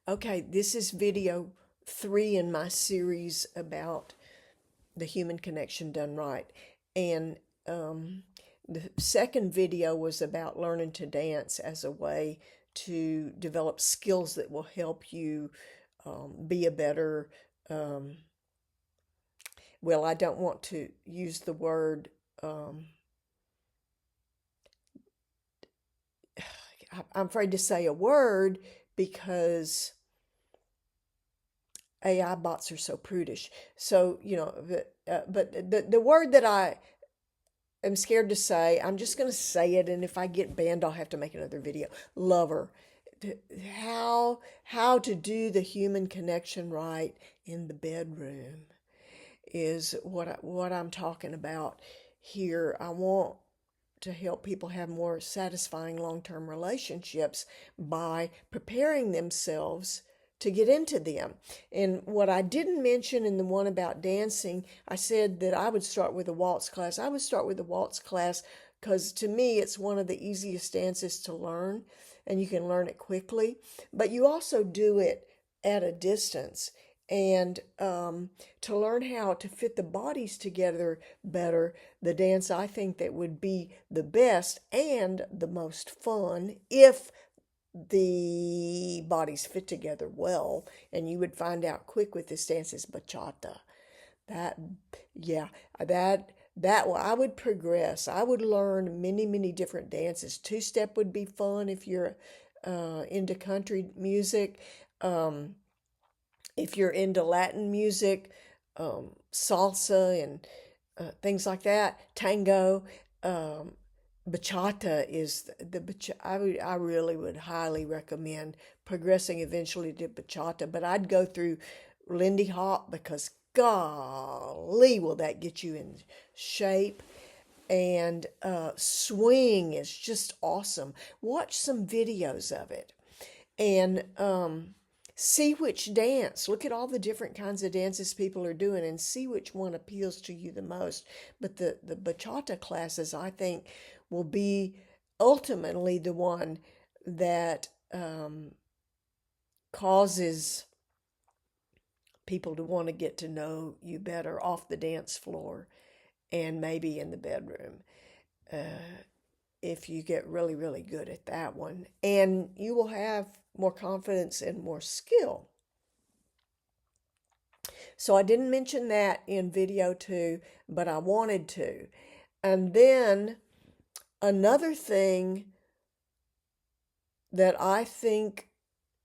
Okay, this is video 3 in my series about the human connection done right. And the second video was about learning to dance as a way to develop skills that will help you be a better, um, well, I don't want to use the word, I'm afraid to say a word because AI bots are so prudish. So, but the word that I am scared to say, I'm just going to say it. And if I get banned, I'll have to make another video. Lover. How to do the human connection right in the bedroom is what I'm talking about here. I want to help people have more satisfying long-term relationships by preparing themselves to get into them. And what I didn't mention in the one about dancing, I said that I would start with a waltz class. I would start with a waltz class because to me it's one of the easiest dances to learn and you can learn it quickly. But you also do it at a distance. And to learn how to fit the bodies together better, the dance I think that would be the best and the most fun if the bodies fit together well, and you would find out quick with this dance is bachata. That, yeah, that I would progress. I would learn many different dances. Two-step would be fun if you're into country music. If you're into Latin music, salsa and things like that, tango, bachata is I really would highly recommend progressing eventually to bachata, but I'd go through Lindy Hop because golly, will that get you in shape. And swing is just awesome. Watch some videos of it and see which dance. Look at all the different kinds of dances people are doing and see which one appeals to you the most. But the bachata classes, I think, will be ultimately the one that causes people to want to get to know you better off the dance floor and maybe in the bedroom. If you get really good at that one, and you will have more confidence and more skill. So I didn't mention that in video 2, but I wanted to. And then another thing that I think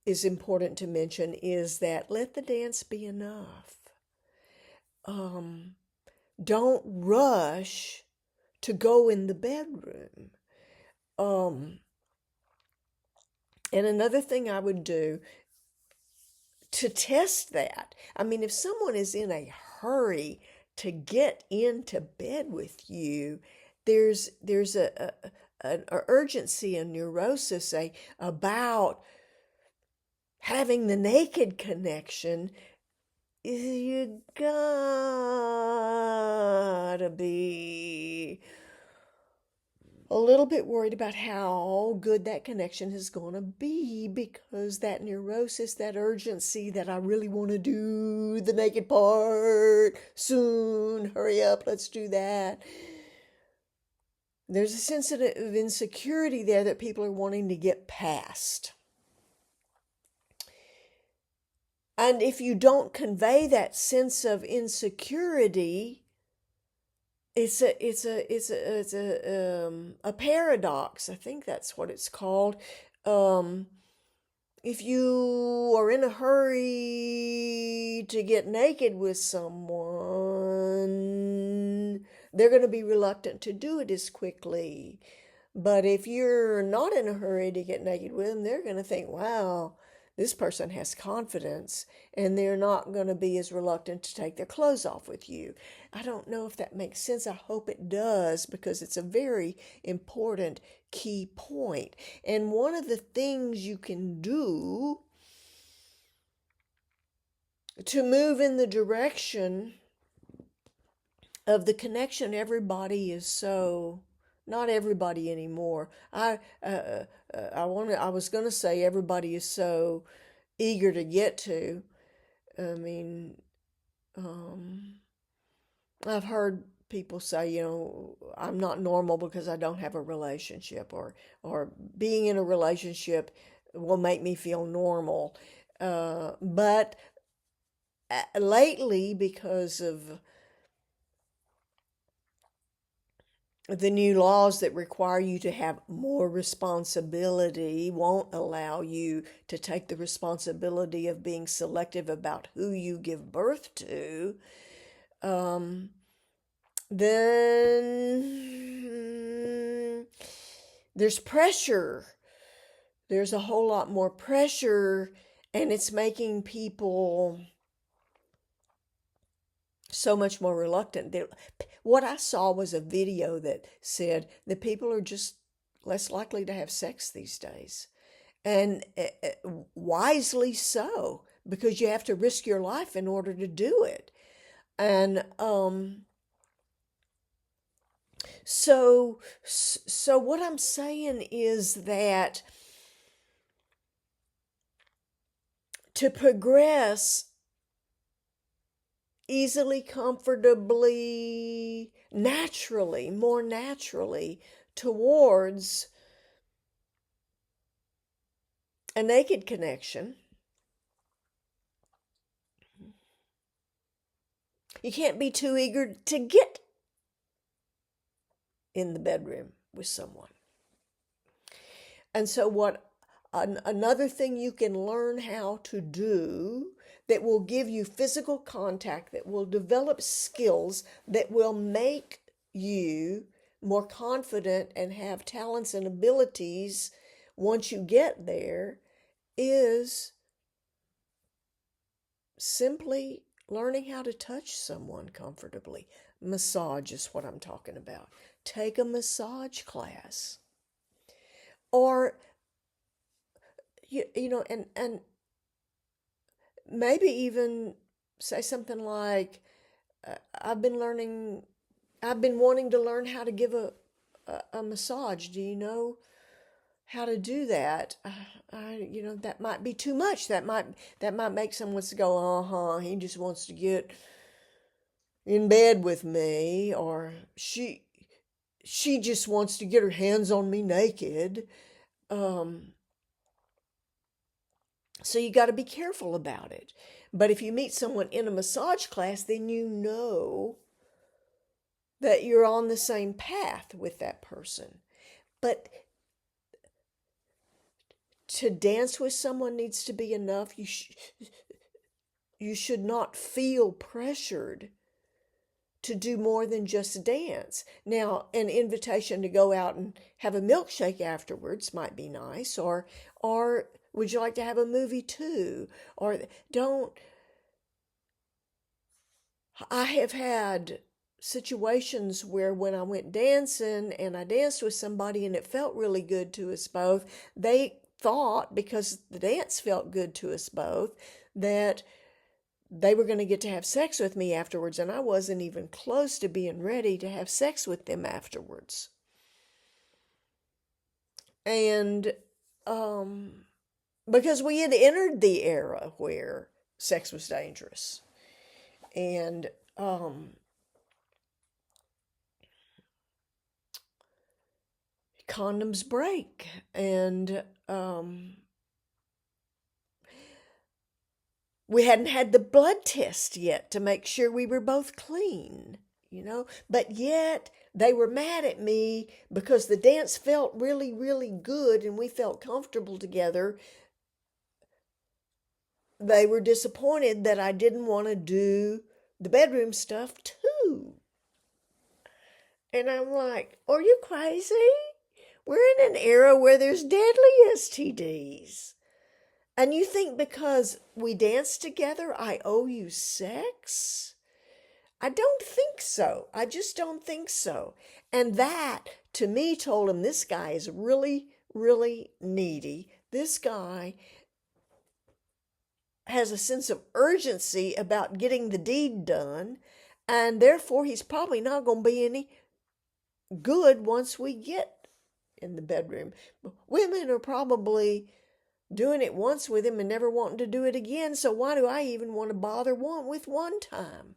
is important to mention is that let the dance be enough. Don't rush to go in the bedroom. And another thing I would do to test that, I mean, if someone is in a hurry to get into bed with you, there's an urgency and neurosis about having the naked connection. You gotta be a little bit worried about how good that connection is going to be because that neurosis, that urgency that I really want to do the naked part soon, hurry up, let's do that. There's a sense of insecurity there that people are wanting to get past. And if you don't convey that sense of insecurity, it's a paradox. I think that's what it's called. If you are in a hurry to get naked with someone, they're going to be reluctant to do it as quickly. But if you're not in a hurry to get naked with them, they're going to think, wow, this person has confidence, and they're not going to be as reluctant to take their clothes off with you. I don't know if that makes sense. I hope it does because it's a very important key point. And one of the things you can do to move in the direction of the connection, everybody is so, not everybody anymore. I was going to say everybody is so eager to get to. I mean, I've heard people say, I'm not normal because I don't have a relationship, or being in a relationship will make me feel normal. But lately, because of the new laws that require you to have more responsibility, won't allow you to take the responsibility of being selective about who you give birth to, um, then there's pressure. There's a whole lot more pressure, and it's making people so much more reluctant. What I saw was a video that said that people are just less likely to have sex these days. And wisely so, because you have to risk your life in order to do it. And so what I'm saying is that to progress easily, comfortably, naturally, more naturally towards a naked connection, you can't be too eager to get in the bedroom with someone. And so another thing you can learn how to do that will give you physical contact, that will develop skills, that will make you more confident and have talents and abilities once you get there, is simply learning how to touch someone comfortably. Massage is what I'm talking about. Take a massage class. Or, and maybe even say something like, I've been wanting to learn how to give a massage. Do you know how to do that? That might be too much. That might make someone go, he just wants to get in bed with me, or she just wants to get her hands on me naked. So you got to be careful about it. But if you meet someone in a massage class, then you know that you're on the same path with that person. But to dance with someone needs to be enough. You should not feel pressured to do more than just dance. Now, an invitation to go out and have a milkshake afterwards might be nice, or would you like to have a movie too? Or I have had situations where when I went dancing and I danced with somebody and it felt really good to us both, they thought, because the dance felt good to us both, that they were going to get to have sex with me afterwards, and I wasn't even close to being ready to have sex with them afterwards. And because we had entered the era where sex was dangerous, and condoms break, and we hadn't had the blood test yet to make sure we were both clean, but yet they were mad at me because the dance felt really, really good and we felt comfortable together. They were disappointed that I didn't want to do the bedroom stuff too. And I'm like, are you crazy? We're in an era where there's deadly STDs. And you think because we dance together, I owe you sex? I don't think so. I just don't think so. And that, to me, told him this guy is really, really needy. This guy has a sense of urgency about getting the deed done, and therefore he's probably not going to be any good once we get in the bedroom. Women are probably doing it once with him and never wanting to do it again. So why do I even want to bother with one time?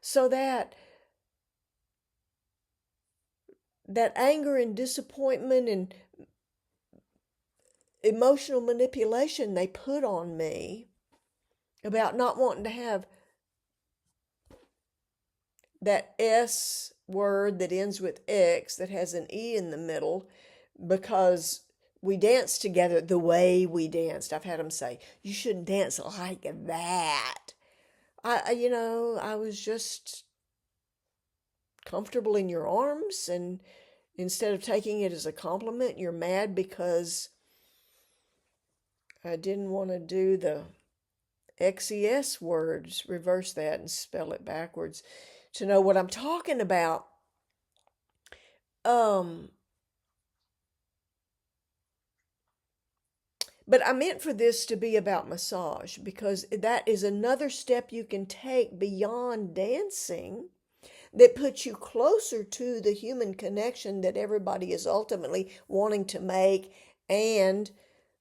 So that anger and disappointment and emotional manipulation they put on me about not wanting to have that S word that ends with X that has an E in the middle, because we danced together the way we danced. I've had them say, you shouldn't dance like that. I was just comfortable in your arms, and instead of taking it as a compliment, you're mad because I didn't want to do the XES words, reverse that and spell it backwards to know what I'm talking about. But I meant for this to be about massage, because that is another step you can take beyond dancing that puts you closer to the human connection that everybody is ultimately wanting to make, and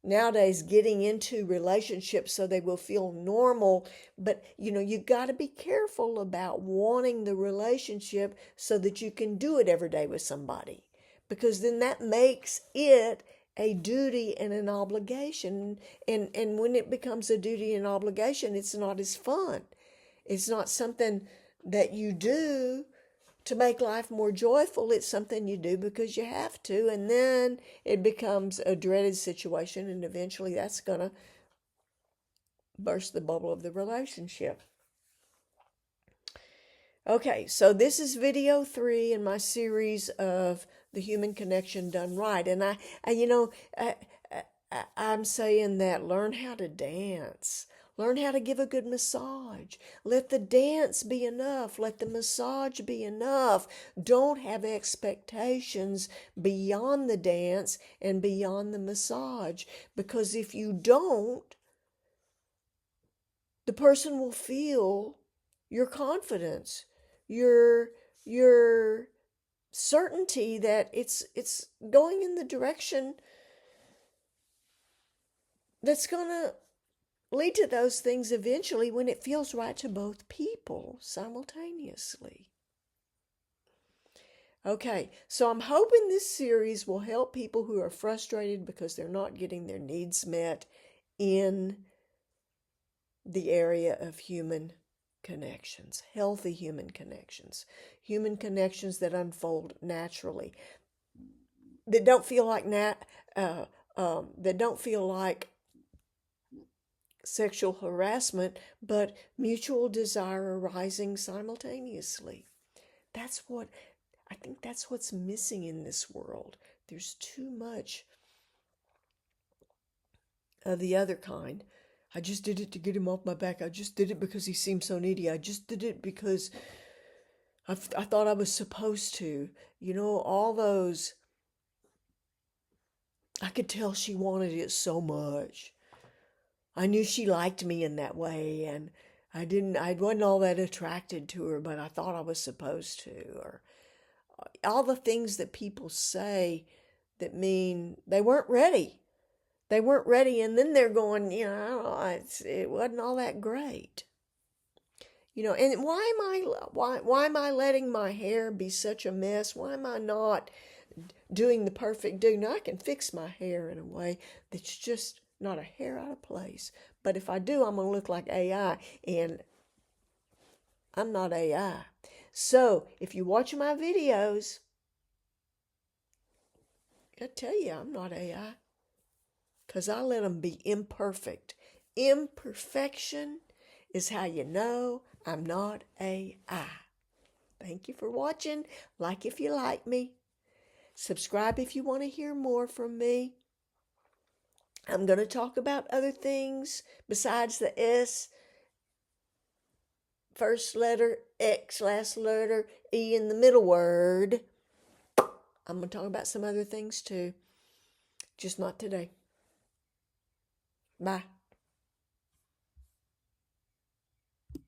nowadays getting into relationships so they will feel normal. But you got to be careful about wanting the relationship so that you can do it every day with somebody, because then that makes it a duty and an obligation, and when it becomes a duty and obligation, it's not as fun. It's not something that you do to make life more joyful. It's something you do because you have to, and then it becomes a dreaded situation, and eventually that's going to burst the bubble of the relationship. Okay, so this is video 3 in my series of the human connection done right. And I'm saying that learn how to dance. Learn how to give a good massage. Let the dance be enough. Let the massage be enough. Don't have expectations beyond the dance and beyond the massage. Because if you don't, the person will feel your confidence, your certainty that it's going in the direction that's going to lead to those things eventually, when it feels right to both people simultaneously. Okay, so I'm hoping this series will help people who are frustrated because they're not getting their needs met in the area of human connections, healthy human connections that unfold naturally, that don't feel like that don't feel like sexual harassment, but mutual desire arising simultaneously. I think that's what's missing in this world. There's too much of the other kind. I just did it to get him off my back. I just did it because he seemed so needy. I just did it because I thought I was supposed to. All those, I could tell she wanted it so much. I knew she liked me in that way, and I wasn't all that attracted to her, but I thought I was supposed to. Or all the things that people say that mean they weren't ready. They weren't ready, and then they're going, I don't know, it wasn't all that great. And why am I letting my hair be such a mess? Why am I not doing the perfect do? Now I can fix my hair in a way that's just not a hair out of place. But if I do, I'm going to look like AI, and I'm not AI. So if you watch my videos, I tell you, I'm not AI, because I let them be imperfect. Imperfection is how you know I'm not AI. Thank you for watching. Like if you like me. Subscribe if you want to hear more from me. I'm going to talk about other things besides the S, first letter, X, last letter, E in the middle word. I'm going to talk about some other things too. Just not today. Bye.